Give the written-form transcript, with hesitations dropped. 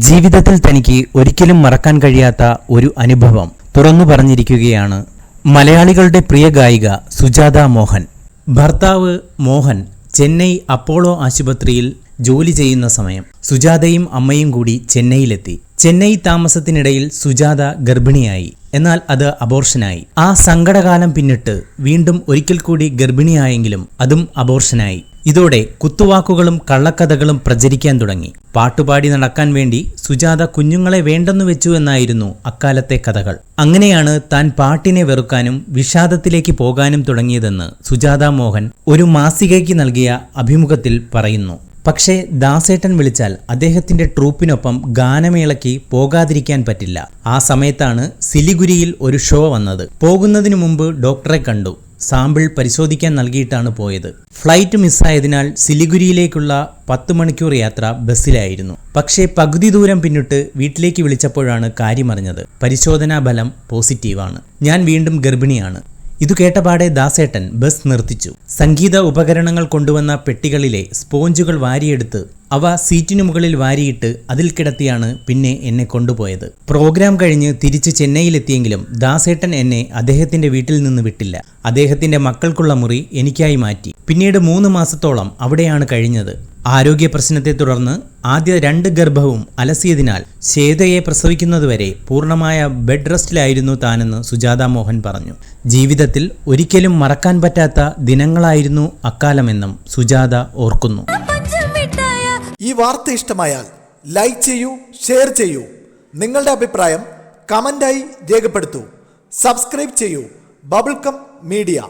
ജീവിതത്തിൽ തനിക്ക് ഒരിക്കലും മറക്കാൻ കഴിയാത്ത ഒരു അനുഭവം തുറന്നു പറഞ്ഞിരിക്കുകയാണ് മലയാളികളുടെ പ്രിയ ഗായിക സുജാത മോഹൻ. ഭർത്താവ് മോഹൻ ചെന്നൈ അപ്പോളോ ആശുപത്രിയിൽ ജോലി ചെയ്യുന്ന സമയം സുജാതയും അമ്മയും കൂടി ചെന്നൈയിലെത്തി. ചെന്നൈ താമസത്തിനിടയിൽ സുജാത ഗർഭിണിയായി. എന്നാൽ അത് അബോർഷനായി. ആ സങ്കടകാലം പിന്നിട്ട് വീണ്ടും ഒരിക്കൽ കൂടി ഗർഭിണിയായെങ്കിലും അതും അബോർഷനായി. ഇതോടെ കുത്തുവാക്കുകളും കള്ളക്കഥകളും പ്രചരിക്കാൻ തുടങ്ങി. പാട്ടുപാടി നടക്കാൻ വേണ്ടി സുജാത കുഞ്ഞുങ്ങളെ വേണ്ടെന്നു വെച്ചു എന്നായിരുന്നു അക്കാലത്തെ കഥകൾ. അങ്ങനെയാണ് താൻ പാട്ടിനെ വെറുക്കാനും വിഷാദത്തിലേക്ക് പോകാനും തുടങ്ങിയതെന്ന് സുജാത മോഹൻ ഒരു മാസികയ്ക്ക് നൽകിയ അഭിമുഖത്തിൽ പറയുന്നു. പക്ഷേ ദാസേട്ടൻ വിളിച്ചാൽ അദ്ദേഹത്തിന്റെ ട്രൂപ്പിനൊപ്പം ഗാനമേളയ്ക്ക് പോകാതിരിക്കാൻ പറ്റില്ല. ആ സമയത്താണ് സിലിഗുരിയിൽ ഒരു ഷോ വന്നത്. പോകുന്നതിനു മുമ്പ് ഡോക്ടറെ കണ്ടു. സാമ്പിൾ പരിശോധിക്കാൻ നൽകിയിട്ടാണ് പോയത്. ഫ്ലൈറ്റ് മിസ്സായതിനാൽ സിലിഗുരിയിലേക്കുള്ള 10 മണിക്കൂർ യാത്ര ബസ്സിലായിരുന്നു. പക്ഷേ പകുതി ദൂരം പിന്നിട്ട് വീട്ടിലേക്ക് വിളിച്ചപ്പോഴാണ് കാര്യമറിഞ്ഞത്. പരിശോധനാ ഫലം പോസിറ്റീവാണ്. ഞാൻ വീണ്ടും ഗർഭിണിയാണ്. ഇതു കേട്ടപാടെ ദാസേട്ടൻ ബസ് നിർത്തിച്ചു. സംഗീത ഉപകരണങ്ങൾ കൊണ്ടുവന്ന പെട്ടികളിലെ സ്പോഞ്ചുകൾ വാരിയെടുത്ത് അവ സീറ്റിനു മുകളിൽ വാരിയിട്ട് അതിൽ കിടത്തിയാണ് പിന്നെ എന്നെ കൊണ്ടുപോയത്. പ്രോഗ്രാം കഴിഞ്ഞ് തിരിച്ച് ചെന്നൈയിലെത്തിയെങ്കിലും ദാസേട്ടൻ എന്നെ അദ്ദേഹത്തിന്റെ വീട്ടിൽ നിന്ന് വിട്ടില്ല. അദ്ദേഹത്തിന്റെ മക്കൾക്കുള്ള മുറി എനിക്കായി മാറ്റി. പിന്നീട് 3 മാസത്തോളം അവിടെയാണ് കഴിഞ്ഞത്. ആരോഗ്യ പ്രശ്നത്തെ തുടർന്ന് ആദ്യ 2 ഗർഭവും അലസിയതിനാൽ ശ്വേതയെ പ്രസവിക്കുന്നതുവരെ പൂർണ്ണമായ ബെഡ് റെസ്റ്റിലായിരുന്നു താനെന്ന് സുജാത മോഹൻ പറഞ്ഞു. ജീവിതത്തിൽ ഒരിക്കലും മറക്കാൻ പറ്റാത്ത ദിനങ്ങളായിരുന്നു അക്കാലമെന്നും സുജാത ഓർക്കുന്നു. ഈ വാർത്ത ഇഷ്ടമായാൽ ലൈക്ക് ചെയ്യൂ, ഷെയർ ചെയ്യൂ. നിങ്ങളുടെ അഭിപ്രായം കമന്റായി രേഖപ്പെടുത്തൂ. സബ്സ്ക്രൈബ് ചെയ്യൂ ബബിൾകം മീഡിയ.